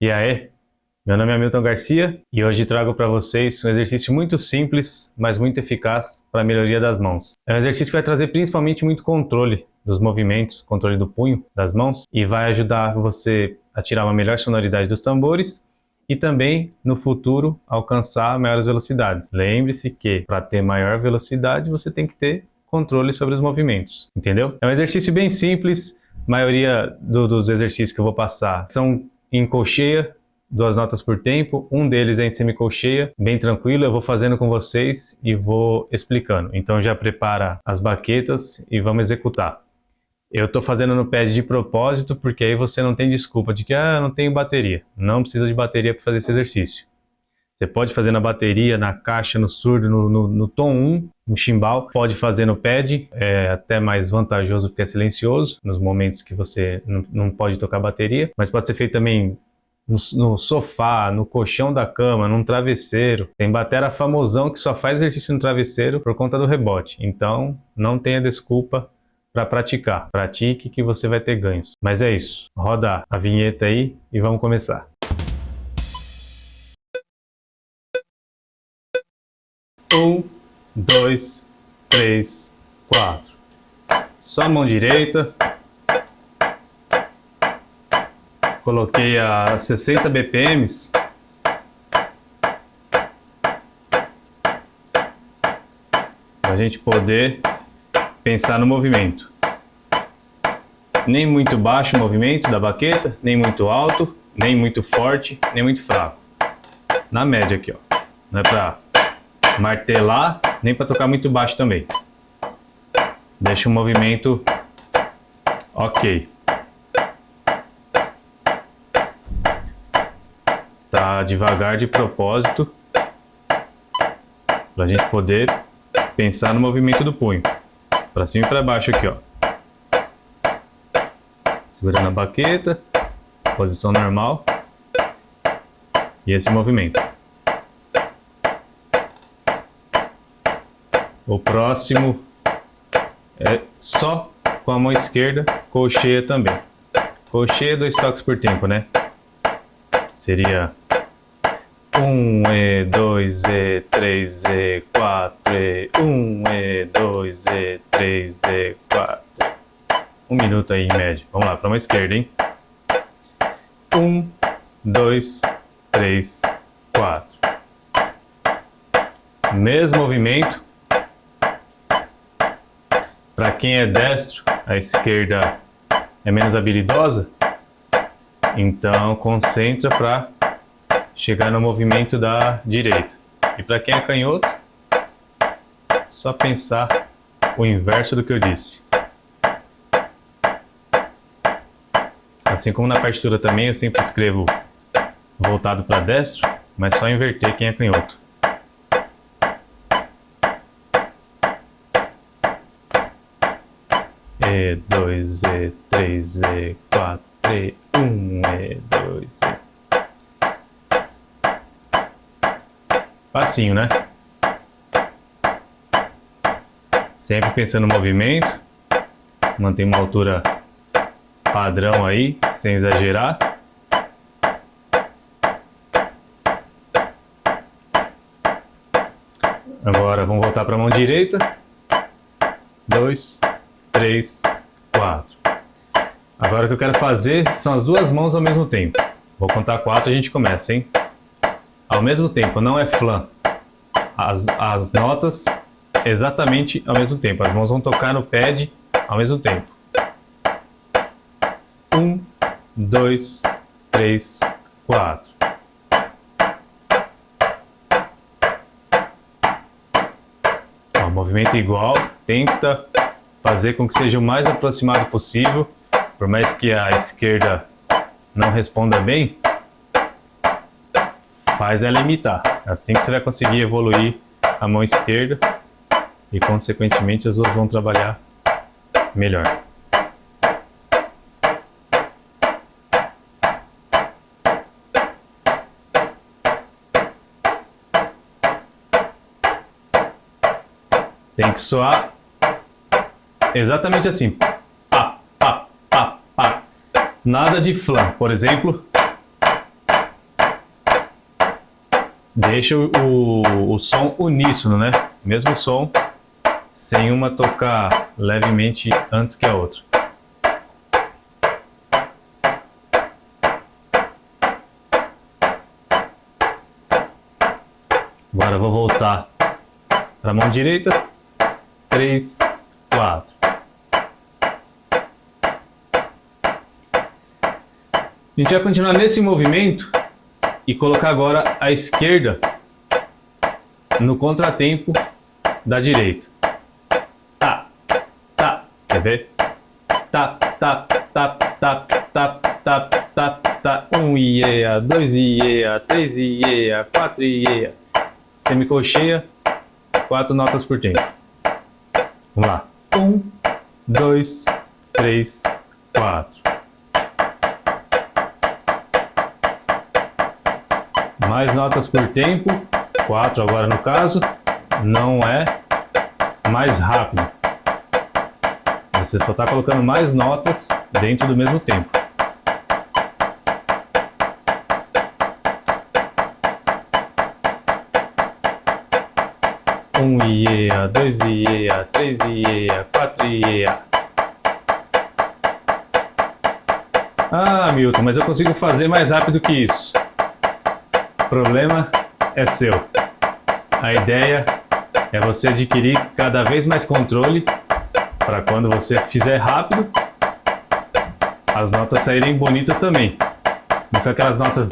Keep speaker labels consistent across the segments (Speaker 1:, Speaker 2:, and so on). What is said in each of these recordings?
Speaker 1: E aí, meu nome é Hamilton Garcia e hoje trago para vocês um exercício muito simples, mas muito eficaz para a melhoria das mãos. É um exercício que vai trazer principalmente muito controle dos movimentos, controle do punho, das mãos, e vai ajudar você a tirar uma melhor sonoridade dos tambores e também, no futuro, alcançar maiores velocidades. Lembre-se que para ter maior velocidade você tem que ter controle sobre os movimentos, entendeu? É um exercício bem simples, a maioria dos exercícios que eu vou passar são em colcheia, 2 notas por tempo, um deles é em semicolcheia, bem tranquilo, eu vou fazendo com vocês e vou explicando. Então já prepara as baquetas e vamos executar. Eu estou fazendo no pad de propósito, porque aí você não tem desculpa de que não tenho bateria. Não precisa de bateria para fazer esse exercício. Você pode fazer na bateria, na caixa, no surdo, no tom 1, no chimbal. Pode fazer no pad, é até mais vantajoso porque é silencioso, nos momentos que você não pode tocar bateria. Mas pode ser feito também no sofá, no colchão da cama, num travesseiro. Tem batera famosão que só faz exercício no travesseiro por conta do rebote. Então, não tenha desculpa para praticar. Pratique que você vai ter ganhos. Mas é isso. Roda a vinheta aí e vamos começar. 1, 2, 3, 4. Só a mão direita. Coloquei a 60 BPMs. Para a gente poder pensar no movimento. Nem muito baixo o movimento da baqueta, nem muito alto, nem muito forte, nem muito fraco. Na média aqui, ó. Não é para martelar, nem para tocar muito baixo também. Deixa o movimento ok. Tá devagar de propósito, para a gente poder pensar no movimento do punho. Para cima e para baixo aqui, ó. Segurando a baqueta, posição normal. E esse movimento. O próximo é só com a mão esquerda, colcheia também. Colcheia 2 toques por tempo, né? Seria 1 e 2 e 3 e 4 e 1 e 2 e 3 e 4. 1 minuto aí em média. Vamos lá, para a mão esquerda, hein? 1, 2, 3, 4. Mesmo movimento. Para quem é destro, a esquerda é menos habilidosa. Então concentra para chegar no movimento da direita. E para quem é canhoto, só pensar o inverso do que eu disse. Assim como na partitura também, eu sempre escrevo voltado para destro, mas só inverter quem é canhoto. E2, E3, E4, E1, E2, E... Facinho, né? Sempre pensando no movimento. Mantém uma altura padrão aí, sem exagerar. Agora vamos voltar para a mão direita. 2, 3, 4. Agora o que eu quero fazer são as duas mãos ao mesmo tempo. Vou contar 4 e a gente começa, hein? Ao mesmo tempo, não é flam. As notas exatamente ao mesmo tempo. As mãos vão tocar no pad ao mesmo tempo. 1, 2, 3, 4. Ó, movimento igual. Tenta fazer com que seja o mais aproximado possível. Por mais que a esquerda não responda bem, faz ela imitar. Assim que você vai conseguir evoluir a mão esquerda e, consequentemente, as duas vão trabalhar melhor. Tem que soar exatamente assim. Pá, pá, pá, pá. Nada de flam, por exemplo. deixa o som uníssono, né? Mesmo som, sem uma tocar levemente antes que a outra. Agora eu vou voltar para a mão direita. 3, 4. A gente vai continuar nesse movimento e colocar agora a esquerda no contratempo da direita. Tá, tá, quer ver? Tá, tá, tá, tá, tá, tá, tá, tá. 1 iê, 2 iê, 3 iê, 4 iê. Semicolcheia, 4 notas por tempo. Vamos lá. 1, 2, 3, 4. Mais notas por tempo, 4 agora no caso, não é mais rápido. Você só está colocando mais notas dentro do mesmo tempo. Um iê, 2 iê, 3 iê, 4 iê. Ah, Milton, mas eu consigo fazer mais rápido que isso. O problema é seu. A ideia é você adquirir cada vez mais controle para quando você fizer rápido, as notas saírem bonitas também. Não fica aquelas notas...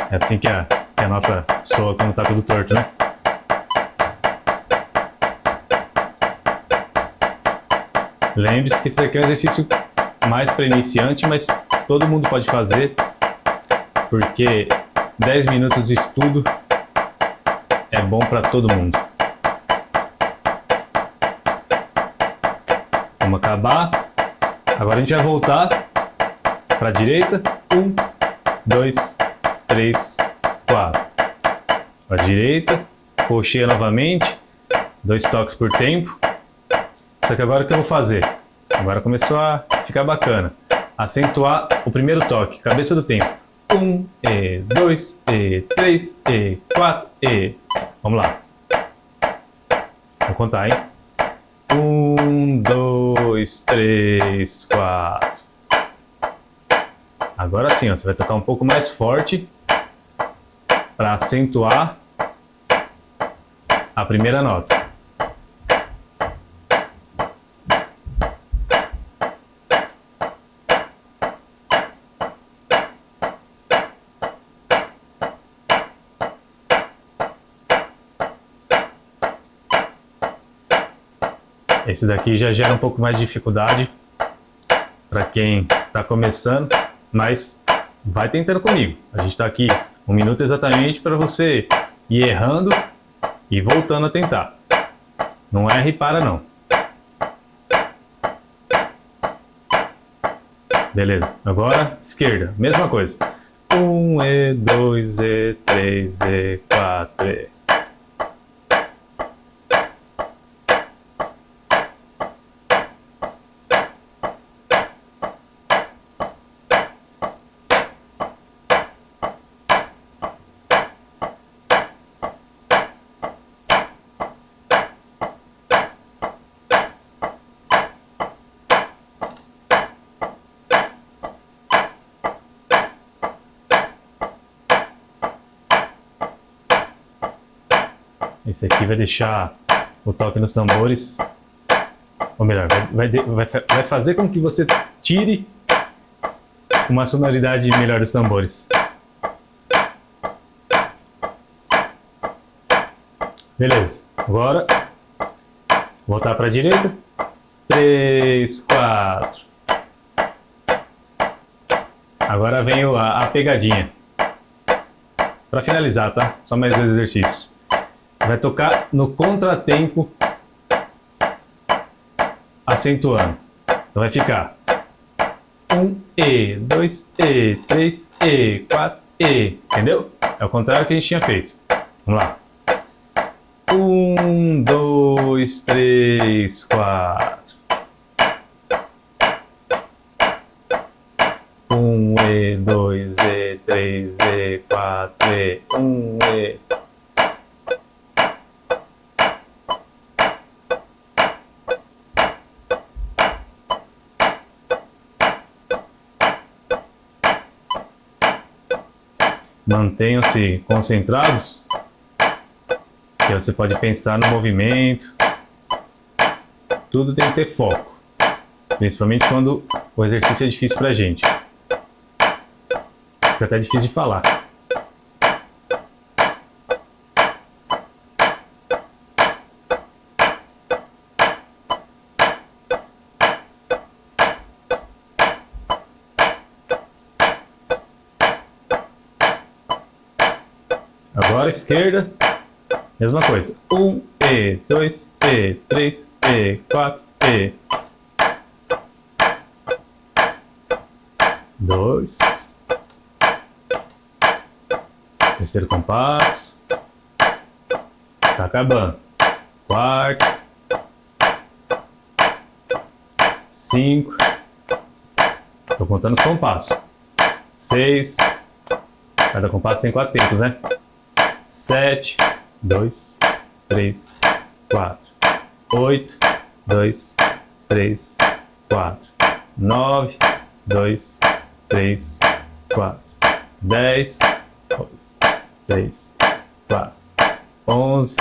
Speaker 1: É assim que a nota soa quando está tudo torto, né? Lembre-se que esse aqui é um exercício mais para iniciante, mas todo mundo pode fazer, porque 10 minutos de estudo é bom para todo mundo. Vamos acabar. Agora a gente vai voltar para a direita. 1, 2, 3, 4. Para a direita, colcheia novamente, 2 toques por tempo. Só que agora o que eu vou fazer? Agora começou a ficar bacana. Acentuar o primeiro toque, cabeça do tempo. 1, e 2, e 3, e 4, e. Vamos lá. Vou contar, hein? 1, 2, 3, 4. Agora sim, ó, você vai tocar um pouco mais forte para acentuar a primeira nota. Esse daqui já gera um pouco mais de dificuldade para quem está começando, mas vai tentando comigo. A gente está aqui 1 minuto exatamente para você ir errando e voltando a tentar. Não erra e para não. Beleza, agora esquerda, mesma coisa. 1, e 2, e 3, e 4, e. Esse aqui vai deixar o toque nos tambores, ou melhor, vai fazer com que você tire uma sonoridade melhor dos tambores. Beleza, agora voltar para a direita. 3, 4. Agora vem a pegadinha. Para finalizar, tá? Só mais 2 exercícios. Você vai tocar no contratempo, acentuando. Então vai ficar 1, e, 2, e, 3, e, 4, e. Entendeu? É o contrário que a gente tinha feito. Vamos lá. 1, 2, 3, 4. E, 2, E, 3, E, 4, E, 1, E. Mantenham-se concentrados, que você pode pensar no movimento. Tudo tem que ter foco, principalmente quando o exercício é difícil pra gente. Fica até difícil de falar. Agora esquerda, mesma coisa. 1, E, 2, E, 3, E, 4, E. 2. Terceiro compasso. Tá acabando. Quarto. 5. Tô contando os compassos. 6. Cada compasso tem 4 tempos, né? 7, 2, 3, 4, 8, 2, 3, 4, 9, 2, 3, 4, 10, 2, 3, 4, 11,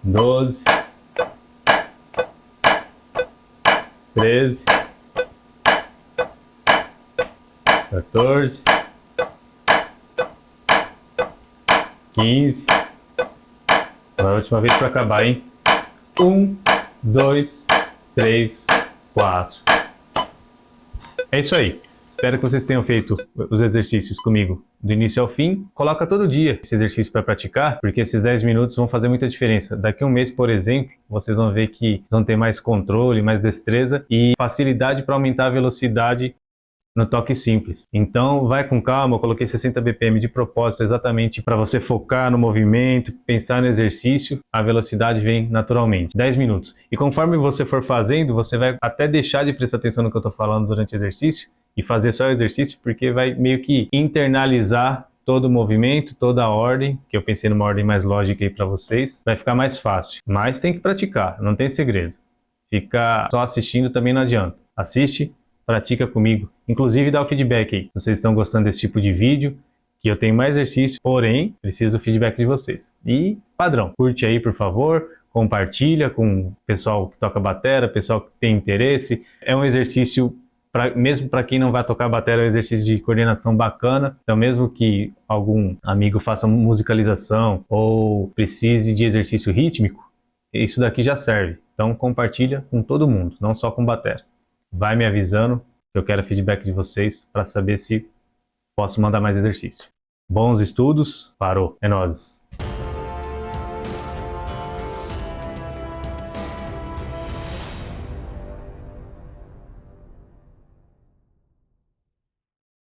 Speaker 1: 12, 13, 14, 15. Agora a última vez para acabar, hein? 1, 2, 3, 4. É isso aí. Espero que vocês tenham feito os exercícios comigo do início ao fim. Coloca todo dia esse exercício para praticar, porque esses 10 minutos vão fazer muita diferença. Daqui a um mês, por exemplo, vocês vão ver que vão ter mais controle, mais destreza e facilidade para aumentar a velocidade no toque simples. Então vai com calma, eu coloquei 60 BPM de propósito exatamente para você focar no movimento, pensar no exercício, a velocidade vem naturalmente. 10 minutos. E conforme você for fazendo, você vai até deixar de prestar atenção no que eu estou falando durante o exercício e fazer só o exercício, porque vai meio que internalizar todo o movimento, toda a ordem, que eu pensei numa ordem mais lógica aí para vocês, vai ficar mais fácil. Mas tem que praticar, não tem segredo. Ficar só assistindo também não adianta. Assiste, pratica comigo. Inclusive dá o feedback aí, se vocês estão gostando desse tipo de vídeo, que eu tenho mais exercício, porém, preciso do feedback de vocês. E padrão, curte aí por favor, compartilha com o pessoal que toca batera, pessoal que tem interesse. É um exercício, mesmo para quem não vai tocar batera, é um exercício de coordenação bacana. Então mesmo que algum amigo faça musicalização ou precise de exercício rítmico, isso daqui já serve. Então compartilha com todo mundo, não só com batera. Vai me avisando, que eu quero feedback de vocês para saber se posso mandar mais exercício. Bons estudos, parou, é nóis!